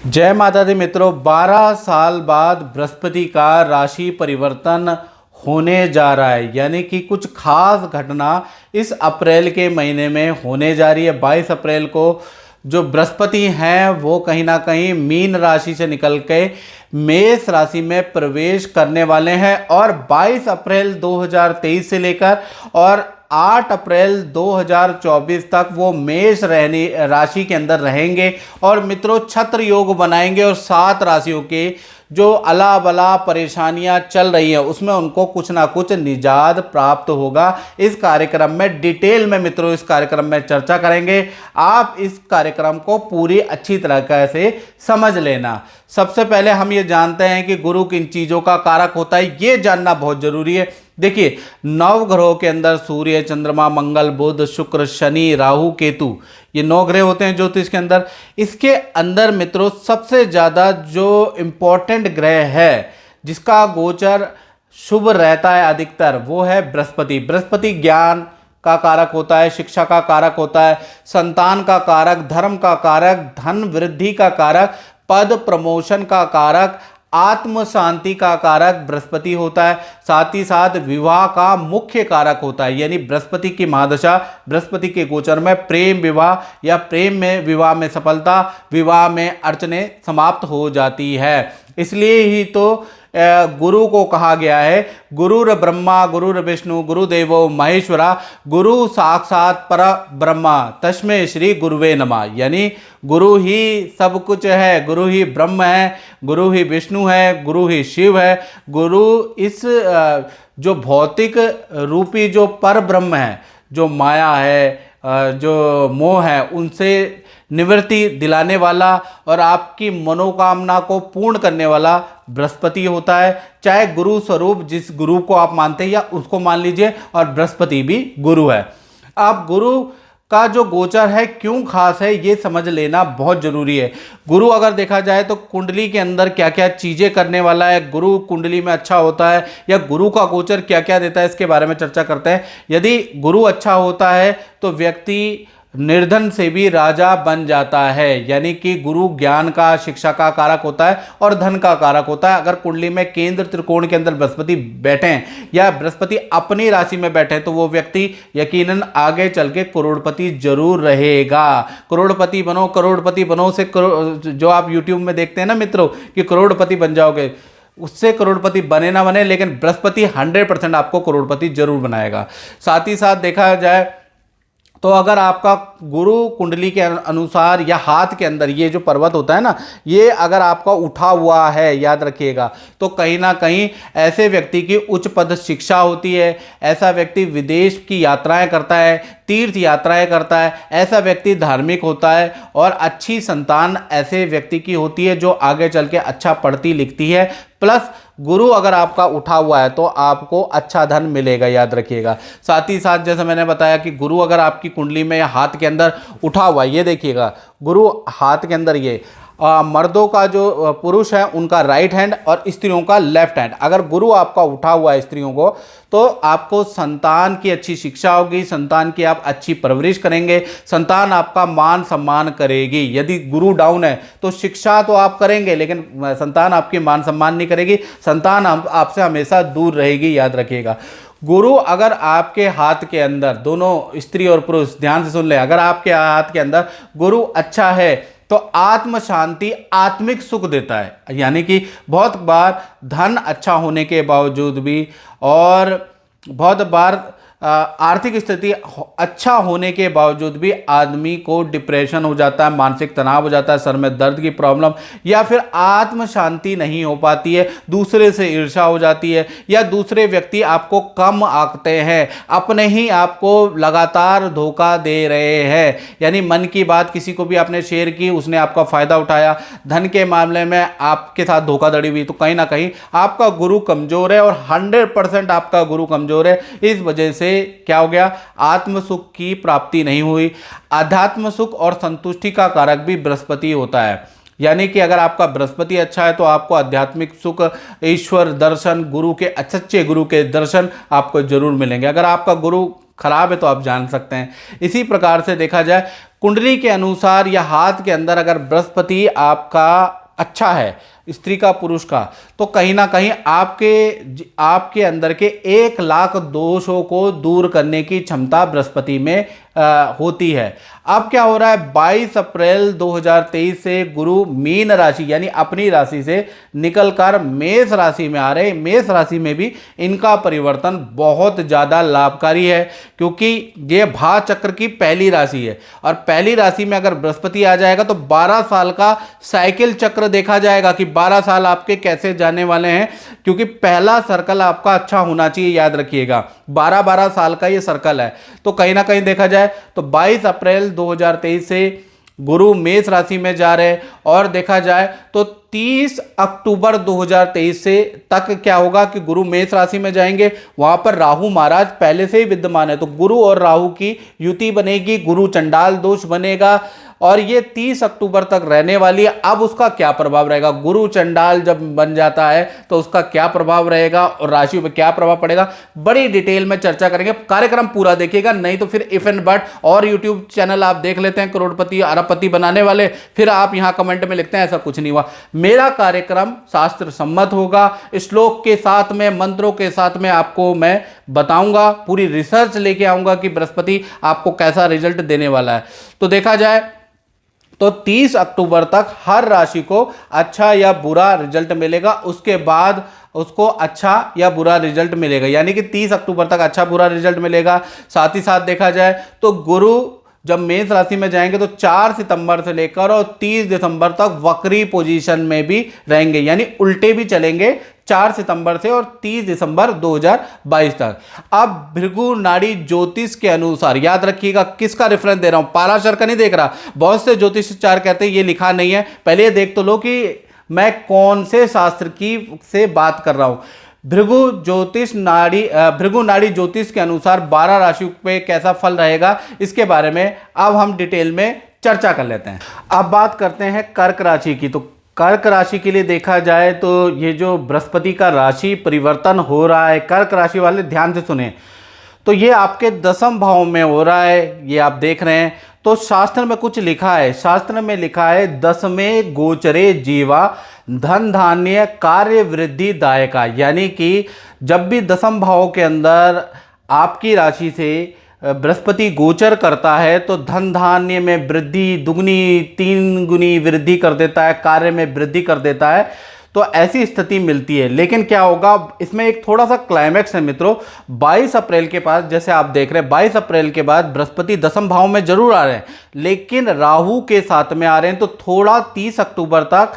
जय माता दी मित्रों, 12 साल बाद बृहस्पति का राशि परिवर्तन होने जा रहा है। यानी कि कुछ खास घटना इस अप्रैल के महीने में होने जा रही है। 22 अप्रैल को जो बृहस्पति हैं वो कहीं ना कहीं मीन राशि से निकल के मेष राशि में प्रवेश करने वाले हैं और 22 अप्रैल 2023 से लेकर और 8 अप्रैल 2024 तक वो मेष राशि के अंदर रहेंगे और मित्रों छत्र योग बनाएंगे और 7 राशियों के जो अला बला परेशानियां चल रही हैं उसमें उनको कुछ ना कुछ निजात प्राप्त होगा। इस कार्यक्रम में डिटेल में मित्रों इस कार्यक्रम में चर्चा करेंगे। आप इस कार्यक्रम को पूरी अच्छी तरह से समझ लेना। सबसे पहले हम ये जानते हैं कि गुरु किन चीज़ों का कारक होता है, ये जानना बहुत जरूरी है। देखिए, नव ग्रहों के अंदर सूर्य, चंद्रमा, मंगल, बुध, शुक्र, शनि, राहु, केतु, ये 9 ग्रह होते हैं ज्योतिष के अंदर। इसके अंदर मित्रों सबसे ज़्यादा जो इम्पोर्टेंट ग्रह है जिसका गोचर शुभ रहता है अधिकतर, वो है बृहस्पति। बृहस्पति ज्ञान का कारक होता है, शिक्षा का कारक होता है, संतान का कारक, धर्म का कारक, धन वृद्धि का कारक, पद प्रमोशन का कारक, आत्म शांति का कारक बृहस्पति होता है। साथ ही साथ विवाह का मुख्य कारक होता है। यानी बृहस्पति की महादशा, बृहस्पति के गोचर में प्रेम विवाह या प्रेम में विवाह में सफलता, विवाह में अड़चने समाप्त हो जाती है। इसलिए ही तो गुरु को कहा गया है गुरुर ब्रह्मा गुरुर विष्णु गुरुदेवो महेश्वरा गुरु साक्षात पर ब्रह्मा तस्मै श्री गुरुवे नमः। यानी गुरु ही सब कुछ है, गुरु ही ब्रह्म है, गुरु ही विष्णु है, गुरु ही शिव है। गुरु इस जो भौतिक रूपी जो पर ब्रह्म है, जो माया है, जो मोह है, उनसे निवृत्ति दिलाने वाला और आपकी मनोकामना को पूर्ण करने वाला बृहस्पति होता है। चाहे गुरु स्वरूप जिस गुरु को आप मानते हैं या उसको मान लीजिए, और बृहस्पति भी गुरु है। आप गुरु का जो गोचर है क्यों खास है ये समझ लेना बहुत जरूरी है। गुरु अगर देखा जाए तो कुंडली के अंदर क्या क्या चीजें करने वाला है, गुरु कुंडली में अच्छा होता है या गुरु का गोचर क्या क्या देता है, इसके बारे में चर्चा करते हैं। यदि गुरु अच्छा होता है तो व्यक्ति निर्धन से भी राजा बन जाता है। यानी कि गुरु ज्ञान का, शिक्षा का कारक होता है और धन का कारक होता है। अगर कुंडली में केंद्र त्रिकोण के अंदर बृहस्पति बैठे हैं या बृहस्पति अपनी राशि में बैठे हैं तो वो व्यक्ति यकीनन आगे चल के करोड़पति जरूर रहेगा। करोड़पति बनो, करोड़पति बनो से जो आप यूट्यूब में देखते हैं ना मित्रों कि करोड़पति बन जाओगे, उससे करोड़पति बने ना बने लेकिन बृहस्पति 100% आपको करोड़पति जरूर बनाएगा। साथ ही साथ देखा जाए तो अगर आपका गुरु कुंडली के अनुसार या हाथ के अंदर ये जो पर्वत होता है ना, ये अगर आपका उठा हुआ है, याद रखिएगा, तो कहीं ना कहीं ऐसे व्यक्ति की उच्च पद शिक्षा होती है, ऐसा व्यक्ति विदेश की यात्राएं करता है, तीर्थ यात्राएं करता है, ऐसा व्यक्ति धार्मिक होता है और अच्छी संतान ऐसे व्यक्ति की होती है जो आगे चल के अच्छा पढ़ती लिखती है। प्लस गुरु अगर आपका उठा हुआ है तो आपको अच्छा धन मिलेगा, याद रखिएगा। साथ ही साथ जैसे मैंने बताया कि गुरु अगर आपकी कुंडली में या हाथ के अंदर उठा हुआ है, ये देखिएगा गुरु हाथ के अंदर, ये मर्दों का जो पुरुष है उनका राइट हैंड और स्त्रियों का लेफ्ट हैंड, अगर गुरु आपका उठा हुआ है स्त्रियों को तो आपको संतान की अच्छी शिक्षा होगी, संतान की आप अच्छी परवरिश करेंगे, संतान आपका मान सम्मान करेगी। यदि गुरु डाउन है तो शिक्षा तो आप करेंगे लेकिन संतान आपकी मान सम्मान नहीं करेगी, संतान आपसे हमेशा दूर रहेगी, याद रखिएगा। गुरु अगर आपके हाथ के अंदर, दोनों स्त्री और पुरुष ध्यान से सुन ले, अगर आपके हाथ के अंदर गुरु अच्छा है तो आत्म शांति, आत्मिक सुख देता है। यानी कि बहुत बार धन अच्छा होने के बावजूद भी और बहुत बार आर्थिक स्थिति अच्छा होने के बावजूद भी आदमी को डिप्रेशन हो जाता है, मानसिक तनाव हो जाता है, सर में दर्द की प्रॉब्लम, या फिर आत्म शांति नहीं हो पाती है, दूसरे से ईर्ष्या हो जाती है या दूसरे व्यक्ति आपको कम आंकते हैं, अपने ही आपको लगातार धोखा दे रहे हैं। यानी मन की बात किसी को भी आपने शेयर की, उसने आपका फायदा उठाया, धन के मामले में आपके साथ धोखाधड़ी हुई, तो कहीं ना कहीं आपका गुरु कमजोर है और 100% आपका गुरु कमजोर है। इस वजह से क्या हो गया, आत्म सुख की प्राप्ति नहीं हुई। आध्यात्म सुख और संतुष्टि का कारक भी बृहस्पति होता है। यानी कि अगर आपका बृहस्पति अच्छा है तो आपको आध्यात्मिक सुख, ईश्वर दर्शन, गुरु के, सच्चे गुरु के दर्शन आपको जरूर मिलेंगे। अगर आपका गुरु खराब है तो आप जान सकते हैं। इसी प्रकार से देखा जाए कुंडली के अनुसार या हाथ के अंदर अगर बृहस्पति आपका अच्छा है, स्त्री का पुरुष का, तो कहीं ना कहीं आपके अंदर के 1,00,000 दोषों को दूर करने की क्षमता बृहस्पति में होती है। अब क्या हो रहा है, 22 अप्रैल 2023 से गुरु मीन राशि यानी अपनी राशि से निकलकर मेष राशि में आ रहे। मेष राशि में भी इनका परिवर्तन बहुत ज़्यादा लाभकारी है, क्योंकि ये भा चक्र की पहली राशि है और पहली राशि में अगर बृहस्पति आ जाएगा तो 12 साल का साइकिल चक्र देखा जाएगा कि 12 साल आपके कैसे जाने वाले हैं, क्योंकि पहला सर्कल आपका अच्छा होना चाहिए, याद रखिएगा 12-12 साल का ये सर्कल है। तो कहीं ना कहीं देखा जाए तो 22 अप्रैल 2023 से गुरु मेष राशि में जा रहे हैं और देखा जाए तो 30 अक्टूबर 2023 से तक क्या होगा कि गुरु मेष राशि में जाएंगे, वहां पर राहु महाराज पहले से ही विद्यमान है, तो गुरु और राहु की युति बनेगी, गुरु चंडाल दोष बनेगा और ये 30 अक्टूबर तक रहने वाली है। अब उसका क्या प्रभाव रहेगा, गुरु चंडाल जब बन जाता है तो उसका क्या प्रभाव रहेगा और राशि पर क्या प्रभाव पड़ेगा, बड़ी डिटेल में चर्चा करेंगे। कार्यक्रम पूरा देखिएगा, नहीं तो फिर इफ एंड बट और यूट्यूब चैनल आप देख लेते हैं करोड़पति अरबपति बनाने वाले, फिर आप यहां कमेंट में लिखते हैं ऐसा कुछ नहीं हुआ। मेरा कार्यक्रम शास्त्र सम्मत होगा, श्लोक के साथ में, मंत्रों के साथ में आपको मैं बताऊंगा, पूरी रिसर्च लेके आऊंगा कि बृहस्पति आपको कैसा रिजल्ट देने वाला है। तो देखा जाए तो 30 अक्टूबर तक हर राशि को अच्छा या बुरा रिजल्ट मिलेगा, उसके बाद उसको अच्छा या बुरा रिजल्ट मिलेगा, यानी कि 30 अक्टूबर तक अच्छा बुरा रिजल्ट मिलेगा। साथ ही साथ देखा जाए तो गुरु जब मेष राशि में जाएंगे तो 4 सितंबर से लेकर और 30 दिसंबर तक वक्री पोजीशन में भी रहेंगे, यानी उल्टे भी चलेंगे 4 सितंबर से और 30 दिसंबर 2022 तक। अब भृगु नाड़ी ज्योतिष के अनुसार, याद रखिएगा किसका रेफरेंस दे रहा हूं, पाराशर का नहीं देख रहा, बहुत से ज्योतिषाचार कहते हैं ये लिखा नहीं है, पहले ये देख तो लो कि मैं कौन से शास्त्र की से बात कर रहा हूं। भृगु नाड़ी ज्योतिष के अनुसार 12 राशियों पे कैसा फल रहेगा, इसके बारे में अब हम डिटेल में चर्चा कर लेते हैं। अब बात करते हैं कर्क राशि की। तो कर्क राशि के लिए देखा जाए तो ये जो बृहस्पति का राशि परिवर्तन हो रहा है, कर्क राशि वाले ध्यान से सुने, तो ये आपके 10वें भाव में हो रहा है, ये आप देख रहे हैं। तो शास्त्र में कुछ लिखा है, शास्त्र में लिखा है 10वें गोचरे जीवा धन धान्य कार्य वृद्धि दायका, यानी कि जब भी 10वें भाव के अंदर आपकी राशि से बृहस्पति गोचर करता है तो धन धान्य में वृद्धि, दुगनी 3 गुनी वृद्धि कर देता है, कार्य में वृद्धि कर देता है, तो ऐसी स्थिति मिलती है। लेकिन क्या होगा, इसमें एक थोड़ा सा क्लाइमैक्स है मित्रों। 22 अप्रैल के बाद, जैसे आप देख रहे हैं 22 अप्रैल के बाद बृहस्पति 10वें भाव में जरूर आ रहे हैं, लेकिन राहु के साथ में आ रहे हैं, तो थोड़ा 30 अक्टूबर तक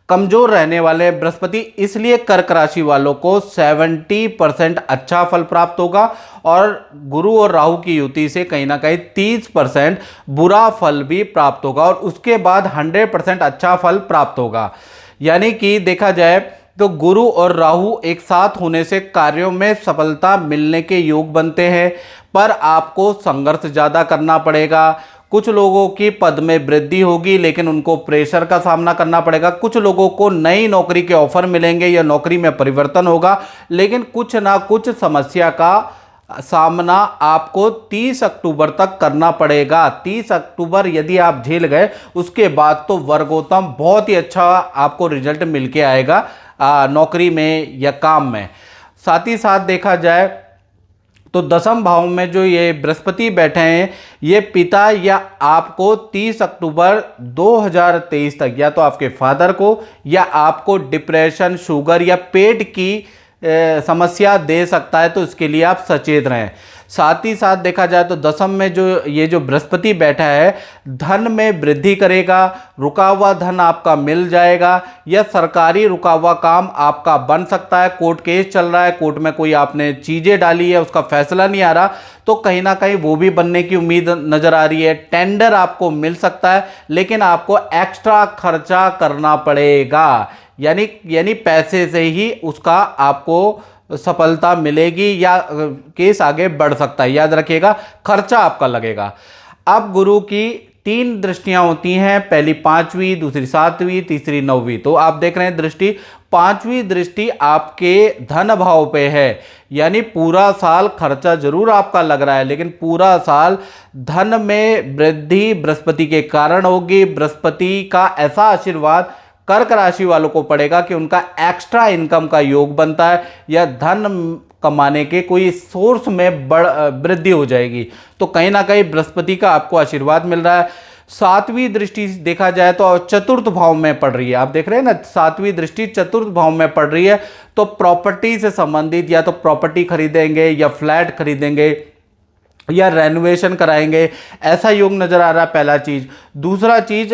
कमजोर रहने वाले बृहस्पति, इसलिए कर्क राशि वालों को 70% अच्छा फल प्राप्त होगा और गुरु और राहु की युति से कहीं ना कहीं 30% बुरा फल भी प्राप्त होगा और उसके बाद 100% अच्छा फल प्राप्त होगा। यानी कि देखा जाए तो गुरु और राहु एक साथ होने से कार्यों में सफलता मिलने के योग बनते हैं, पर आपको संघर्ष ज़्यादा करना पड़ेगा। कुछ लोगों की पद में वृद्धि होगी लेकिन उनको प्रेशर का सामना करना पड़ेगा। कुछ लोगों को नई नौकरी के ऑफर मिलेंगे या नौकरी में परिवर्तन होगा, लेकिन कुछ ना कुछ समस्या का सामना आपको 30 अक्टूबर तक करना पड़ेगा। 30 अक्टूबर यदि आप झेल गए, उसके बाद तो वर्गोत्तम बहुत ही अच्छा आपको रिजल्ट मिलके आएगा नौकरी में या काम में। साथ ही साथ देखा जाए तो 10वें भाव में जो ये बृहस्पति बैठे हैं, ये पिता या आपको 30 अक्टूबर 2023 तक या तो आपके फादर को या आपको डिप्रेशन, शुगर या पेट की समस्या दे सकता है, तो इसके लिए आप सचेत रहें। साथ ही साथ देखा जाए तो 10वें में जो बृहस्पति बैठा है, धन में वृद्धि करेगा, रुका हुआ धन आपका मिल जाएगा या सरकारी रुका हुआ काम आपका बन सकता है। कोर्ट केस चल रहा है, कोर्ट में कोई आपने चीज़ें डाली है, उसका फैसला नहीं आ रहा, तो कहीं ना कहीं वो भी बनने की उम्मीद नज़र आ रही है। टेंडर आपको मिल सकता है, लेकिन आपको एक्स्ट्रा खर्चा करना पड़ेगा, यानी पैसे से ही उसका आपको सफलता मिलेगी या केस आगे बढ़ सकता है। याद रखिएगा, खर्चा आपका लगेगा। अब गुरु की 3 दृष्टियां होती हैं, पहली 5वीं, दूसरी 7वीं, तीसरी 9वीं। तो आप देख रहे हैं दृष्टि 5वीं दृष्टि आपके धन भाव पे है, यानी पूरा साल खर्चा जरूर आपका लग रहा है लेकिन पूरा साल धन में वृद्धि बृहस्पति के कारण होगी। बृहस्पति का ऐसा आशीर्वाद कर्क राशि वालों को पड़ेगा कि उनका एक्स्ट्रा इनकम का योग बनता है या धन कमाने के कोई सोर्स में वृद्धि हो जाएगी। तो कहीं ना कहीं बृहस्पति का आपको आशीर्वाद मिल रहा है। 7वीं दृष्टि देखा जाए तो चतुर्थ भाव में पड़ रही है, आप देख रहे हैं ना 7वीं दृष्टि चतुर्थ भाव में पड़ रही है। तो प्रॉपर्टी से संबंधित या तो प्रॉपर्टी खरीदेंगे या फ्लैट खरीदेंगे या रेनोवेशन कराएंगे, ऐसा योग नजर आ रहा है, पहला चीज। दूसरा चीज,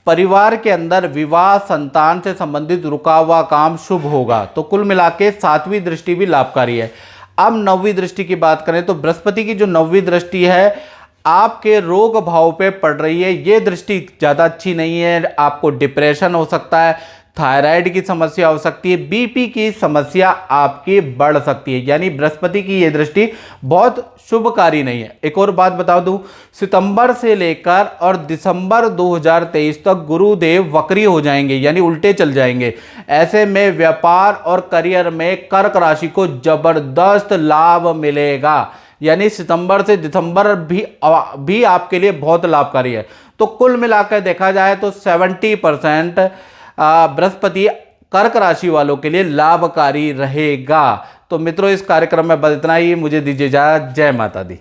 परिवार के अंदर विवाह संतान से संबंधित रुका हुआ काम शुभ होगा। तो कुल मिला के 7वीं दृष्टि भी लाभकारी है। अब 9वीं दृष्टि की बात करें तो बृहस्पति की जो 9वीं दृष्टि है आपके रोग भाव पे पड़ रही है। ये दृष्टि ज़्यादा अच्छी नहीं है, आपको डिप्रेशन हो सकता है, थायराइड की समस्या हो सकती है, बीपी की समस्या आपकी बढ़ सकती है, यानी बृहस्पति की ये दृष्टि बहुत शुभकारी नहीं है। एक और बात बता दूं, सितंबर से लेकर और दिसंबर 2023 तक गुरुदेव वक्री हो जाएंगे, यानी उल्टे चल जाएंगे। ऐसे में व्यापार और करियर में कर्क राशि को जबरदस्त लाभ मिलेगा, यानी सितंबर से दिसंबर भी आपके लिए बहुत लाभकारी है। तो कुल मिलाकर देखा जाए तो 70% बृहस्पति कर्क राशि वालों के लिए लाभकारी रहेगा। तो मित्रों, इस कार्यक्रम में बस इतना ही। मुझे दीजिए इजाजत। जय माता दी।